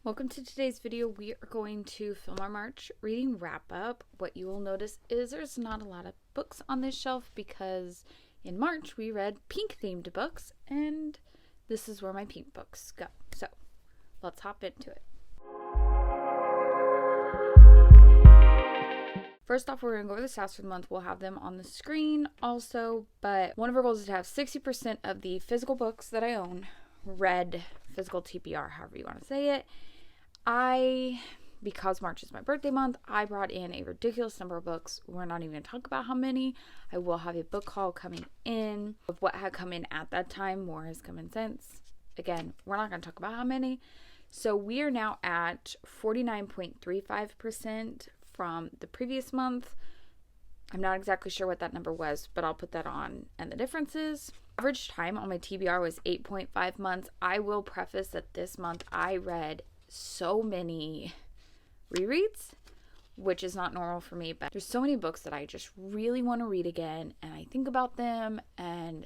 Welcome to today's video. We are going to film our March reading wrap up. What you will notice is there's not a lot of books on this shelf because in March we read pink themed books and this is where my pink books go. So let's hop into it. First off, we're going to go over the stats for the month. We'll have them on the screen also, but one of our goals is to have 60% of the physical books that I own read, physical TBR, however you want to say it. Because March is my birthday month, I brought in a ridiculous number of books. We're not even going to talk about how many. I will have a book haul coming in of what had come in at that time. More has come in since. Again, we're not going to talk about how many. So we are now at 49.35% from the previous month. I'm not exactly sure what that number was, but I'll put that on and the differences. Average time on my TBR was 8.5 months. I will preface that this month I read so many rereads, which is not normal for me, but there's so many books that I just really want to read again, and I think about them, and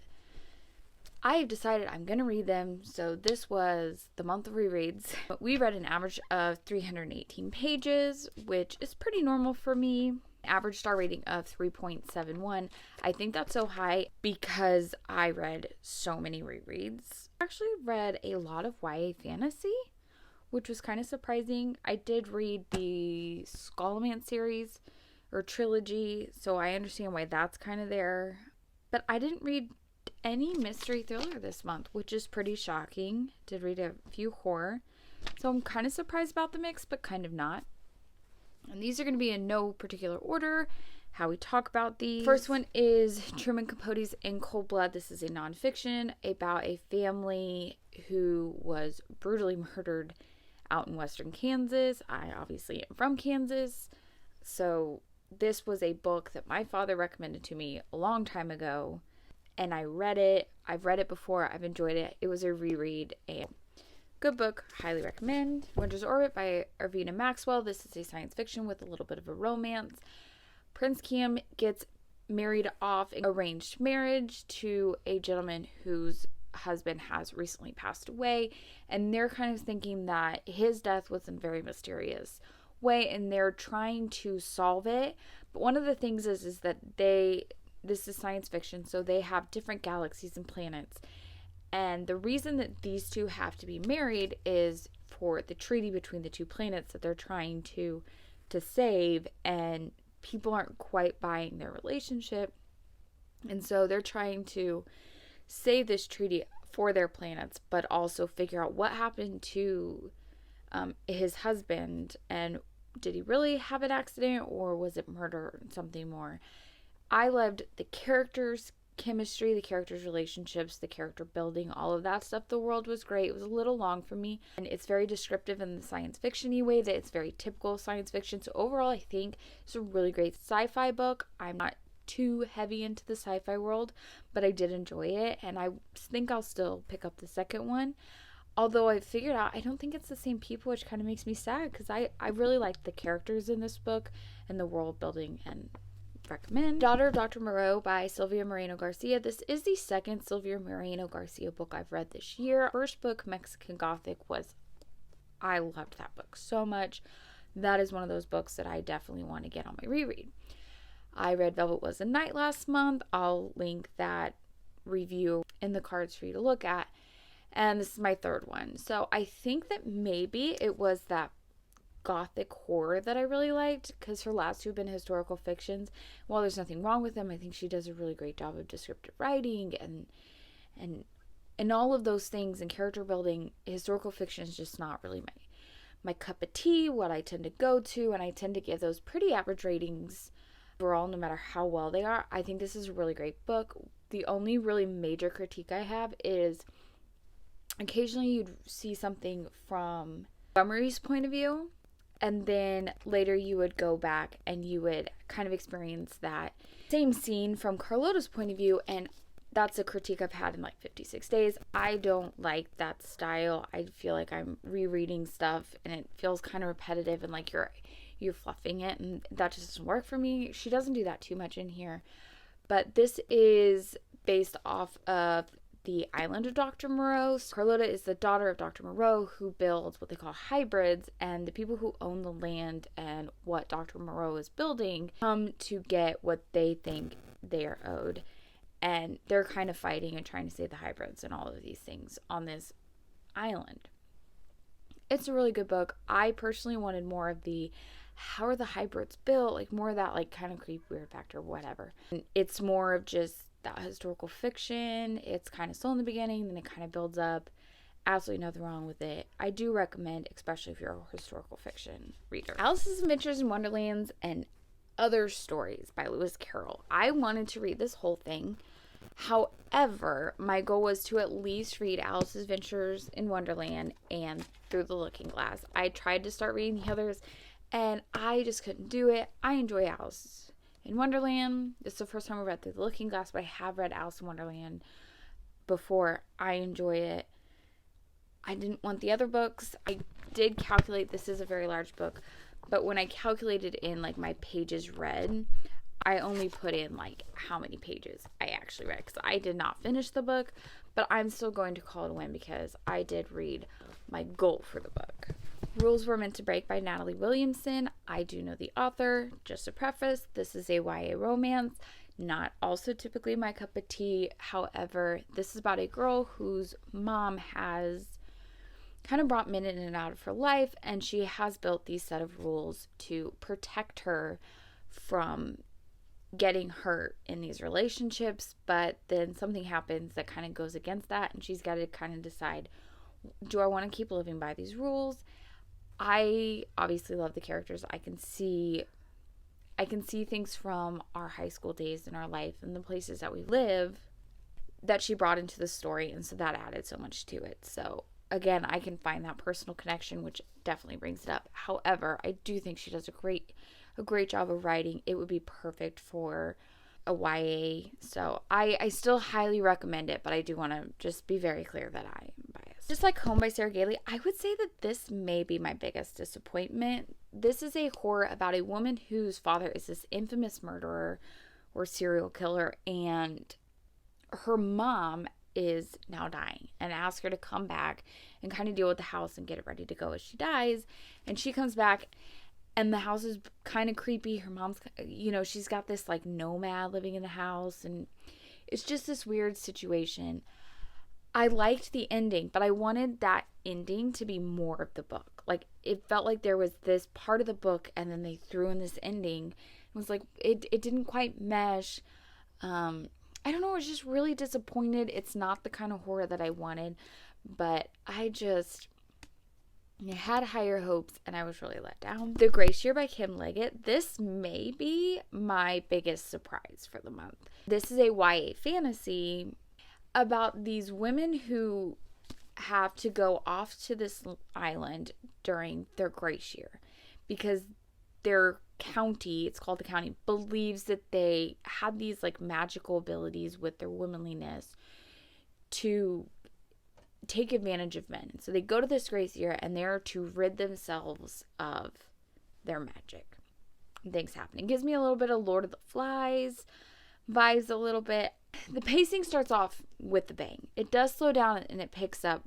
I've decided I'm going to read them. So this was the month of rereads. We read an average of 318 pages, which is pretty normal for me. Average star rating of 3.71. I think that's so high because I read so many rereads. I actually read a lot of YA fantasy, which was kind of surprising. I did read the Scholomance series or trilogy, so I understand why that's kind of there. But I didn't read any mystery thriller this month, which is pretty shocking. Did read a few horror. So I'm kind of surprised about the mix, but kind of not. And these are going to be in no particular order, how we talk about these. First one is Truman Capote's In Cold Blood. This is a nonfiction about a family who was brutally murdered out in western Kansas. I obviously am from Kansas, so this was a book that my father recommended to me a long time ago, and I read it. I've read it before. I've enjoyed it. It was a reread and good book. Highly recommend. Winter's Orbit by Irvina Maxwell. This is a science fiction with a little bit of a romance. Prince Cam gets married off an arranged marriage to a gentleman whose husband has recently passed away, and they're kind of thinking that his death was in a very mysterious way, and they're trying to solve it. But one of the things is that this is science fiction, so they have different galaxies and planets, and the reason that these two have to be married is for the treaty between the two planets that they're trying to save, and people aren't quite buying their relationship, and so they're trying to save this treaty for their planets, but also figure out what happened to his husband, and did he really have an accident, or was it murder or something more. I loved the characters' chemistry, the characters' relationships, the character building, all of that stuff. The world was great. It was a little long for me, and it's very descriptive in the science fiction-y way that it's very typical science fiction. So overall, I think it's a really great sci-fi book. I'm not too heavy into the sci-fi world, but I did enjoy it, and I think I'll still pick up the second one. Although I figured out I don't think it's the same people, which kind of makes me sad because I really liked the characters in this book and the world building, and recommend. Daughter of Dr. Moreau by Silvia Moreno Garcia. This is the second Silvia Moreno Garcia book I've read this year. First book, Mexican Gothic, I loved that book so much. That is one of those books that I definitely want to get on my reread. I read Velvet Was a Night last month. I'll link that review in the cards for you to look at. And this is my third one. So I think that maybe it was that gothic horror that I really liked, because her last two have been historical fictions. While there's nothing wrong with them, I think she does a really great job of descriptive writing and all of those things, and character building. Historical fiction is just not really my cup of tea, what I tend to go to, and I tend to give those pretty average ratings overall, no matter how well they are. I think this is a really great book. The only really major critique I have is occasionally you'd see something from Montgomery's point of view, and then later you would go back and you would kind of experience that same scene from Carlotta's point of view, and that's a critique I've had in like 56 Days. I don't like that style. I feel like I'm rereading stuff and it feels kind of repetitive, and like you're fluffing it, and that just doesn't work for me. She doesn't do that too much in here, but this is based off of the island of Dr. Moreau. Carlota is the daughter of Dr. Moreau, who builds what they call hybrids, and the people who own the land and what Dr. Moreau is building come to get what they think they are owed. And they're kind of fighting and trying to save the hybrids and all of these things on this island. It's a really good book. I personally wanted more of the how are the hybrids built, like more of that like kind of creepy weird factor, whatever. And it's more of just that historical fiction. It's kind of slow in the beginning, then it kind of builds up. Absolutely nothing wrong with it. I do recommend, especially if you're a historical fiction reader. Alice's Adventures in Wonderlands and Other Stories by Lewis Carroll. I wanted to read this whole thing. However, my goal was to at least read Alice's Adventures in Wonderland and Through the Looking Glass. I tried to start reading the others, and I just couldn't do it. I enjoy Alice in Wonderland. This is the first time I read Through the Looking Glass, but I have read Alice in Wonderland before. I enjoy it. I didn't want the other books. I did calculate, this is a very large book, but when I calculated in like my pages read, I only put in like how many pages I actually read, because I did not finish the book, but I'm still going to call it a win because I did read my goal for the book. Rules Were Meant to Break by Natalie Williamson. I do know the author. Just a preface, this is a YA romance, not also typically my cup of tea. However, this is about a girl whose mom has kind of brought men in and out of her life, and she has built these set of rules to protect her from getting hurt in these relationships, but then something happens that kind of goes against that, and she's got to kind of decide, do I want to keep living by these rules? I obviously love the characters. I can see things from our high school days in our life and the places that we live that she brought into the story, and so that added so much to it. So again, I can find that personal connection, which definitely brings it up. However, I do think she does a great job of writing. It would be perfect for a YA. So I still highly recommend it, but I do want to just be very clear that I am biased. Just like Home by Sarah Gailey, I would say that this may be my biggest disappointment. This is a horror about a woman whose father is this infamous murderer or serial killer, and her mom is now dying and asks her to come back and kind of deal with the house and get it ready to go as she dies. And she comes back, and the house is kind of creepy. Her mom's, she's got this like nomad living in the house, and it's just this weird situation. I liked the ending, but I wanted that ending to be more of the book. Like, it felt like there was this part of the book, and then they threw in this ending. It was like, it didn't quite mesh. I don't know, I was just really disappointed. It's not the kind of horror that I wanted, but I had higher hopes, and I was really let down. The Grace Year by Kim Liggett. This may be my biggest surprise for the month. This is a YA fantasy about these women who have to go off to this island during their Grace Year because their county, it's called the county, believes that they have these like magical abilities with their womanliness to take advantage of men. So they go to this Grace Year, and they're to rid themselves of their magic. Things happen. It gives me a little bit of Lord of the Flies vibes a little bit. The pacing starts off with the bang. It does slow down and it picks up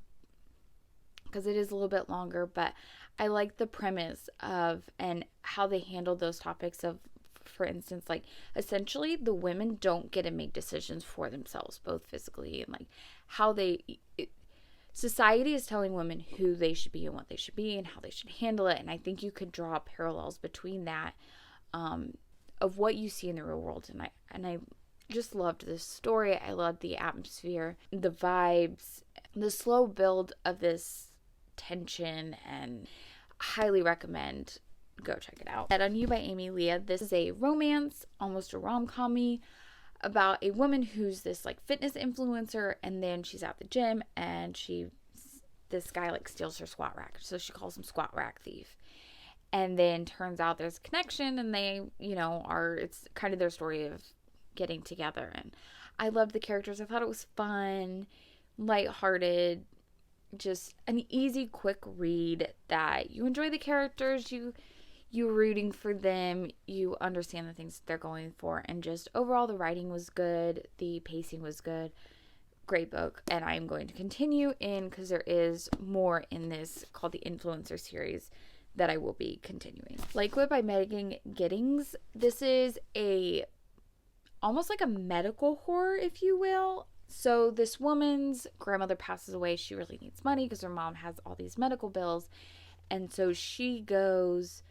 because it is a little bit longer, but I like the premise of and how they handle those topics of, for instance, like essentially the women don't get to make decisions for themselves, both physically and like how society is telling women who they should be and what they should be and how they should handle it. And I think you could draw parallels between that of what you see in the real world. And I just loved this story. I loved the atmosphere, the vibes, the slow build of this tension, and highly recommend go check it out. On You by Amy Leah. This is a romance, almost a rom-com-y, about a woman who's this like fitness influencer, and then she's at the gym and this guy like steals her squat rack, so she calls him Squat Rack Thief. And then turns out there's a connection, and they it's kind of their story of getting together. And I loved the characters. I thought it was fun, lighthearted, just an easy, quick read that you enjoy the characters, you're rooting for them, you understand the things they're going for, and just overall the writing was good, the pacing was good. great book, and I'm going to continue in because there is more in this called the Influencer series that I will be continuing. Lakewood by Megan Giddings. This is almost like a medical horror, if you will. So this woman's grandmother passes away. She really needs money because her mom has all these medical bills. And so she goes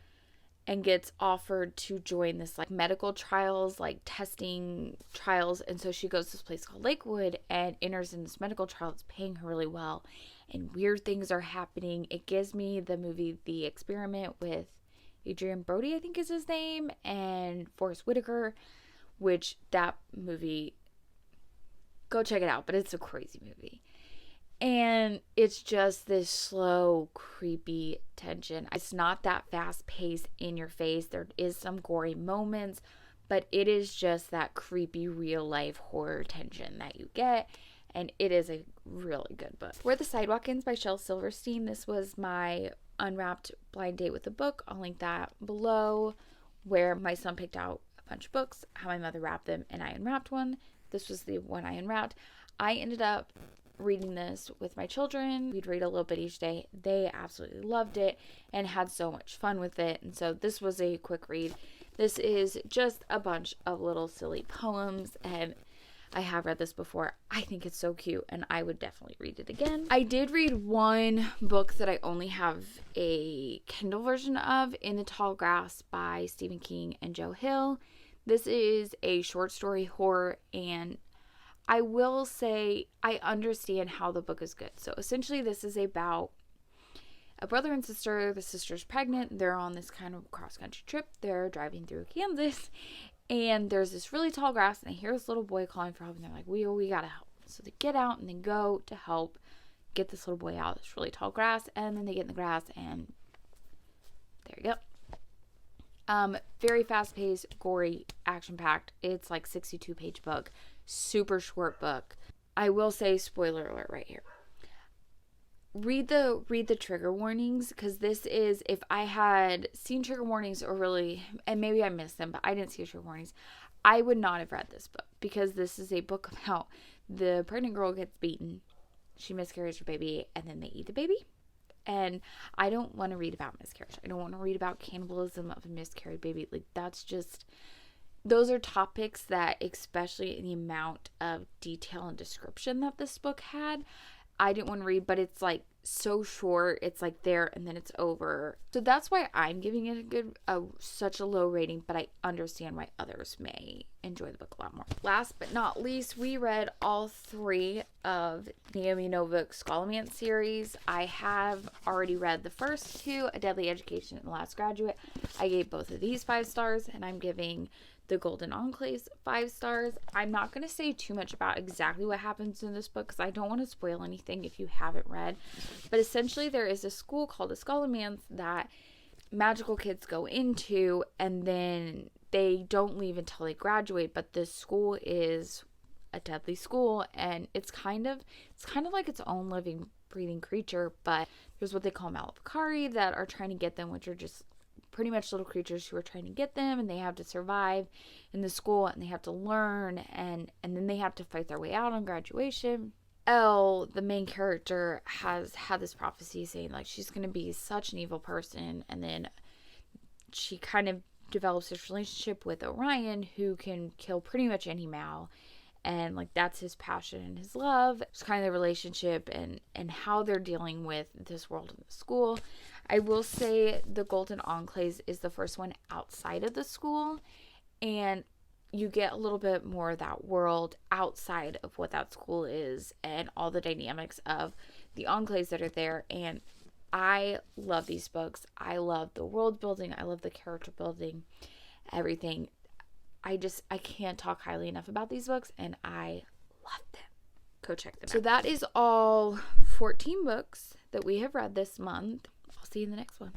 and gets offered to join this like medical trials, like testing trials. And so she goes to this place called Lakewood and enters in this medical trial. It's paying her really well. And weird things are happening. It gives me the movie The Experiment with Adrian Brody, I think is his name, and Forrest Whitaker, which that movie, go check it out. But it's a crazy movie. And it's just this slow, creepy tension. It's not that fast paced in your face. There is some gory moments, but it is just that creepy real life horror tension that you get. And it is a really good book. Where the Sidewalk Ends by Shel Silverstein. This was my unwrapped blind date with the book. I'll link that below, where my son picked out a bunch of books, how my mother wrapped them, and I unwrapped one. This was the one I unwrapped. I ended up reading this with my children. We'd read a little bit each day. They absolutely loved it and had so much fun with it. And so this was a quick read. This is just a bunch of little silly poems, and I have read this before. I think it's so cute, and I would definitely read it again. I did read one book that I only have a Kindle version of, In the Tall Grass by Stephen King and Joe Hill. This is a short story horror, and I will say I understand how the book is good. So essentially this is about a brother and sister. The sister's pregnant. They're on this kind of cross-country trip. They're driving through Kansas, and there's this really tall grass, and they hear this little boy calling for help, and they're like, we gotta help. So they get out and they go to help get this little boy out of this really tall grass, and then they get in the grass, and there you go. Very fast-paced, gory, action-packed. It's like 62-page book. Super short book. I will say, spoiler alert right here. Read the trigger warnings, because this is, if I had seen trigger warnings, or really, and maybe I missed them, but I didn't see trigger warnings, I would not have read this book, because this is a book about the pregnant girl gets beaten, she miscarries her baby, and then they eat the baby. And I don't want to read about miscarriage. I don't want to read about cannibalism of a miscarried baby. Like, that's just, those are topics that, especially in the amount of detail and description that this book had, I didn't want to read. But it's like so short. It's like there and then it's over. So that's why I'm giving it such a low rating, but I understand why others may enjoy the book a lot more. Last but not least, we read all 3 of Naomi Novik's Scholomance series. I have already read the first 2, A Deadly Education and The Last Graduate. I gave both of these 5 stars, and I'm giving The Golden Enclaves 5 stars. I'm not going to say too much about exactly what happens in this book, because I don't want to spoil anything if you haven't read. But essentially there is a school called the Scholomance that magical kids go into, and then they don't leave until they graduate. But this school is a deadly school, and it's kind of like its own living, breathing creature. But there's what they call Malapakari that are trying to get them, which are just pretty much little creatures who are trying to get them, and they have to survive in the school, and they have to learn, and then they have to fight their way out on graduation. Elle, the main character, has had this prophecy saying like she's going to be such an evil person, and then she kind of develops this relationship with Orion, who can kill pretty much any Mal, and like that's his passion and his love. It's kind of the relationship and how they're dealing with this world in the school. I will say The Golden Enclaves is the first one outside of the school, and you get a little bit more of that world outside of what that school is and all the dynamics of the enclaves that are there. And I love these books. I love the world building. I love the character building, everything. I can't talk highly enough about these books, and I love them. Go check them out. So that is all 14 books that we have read this month. I'll see you in the next one.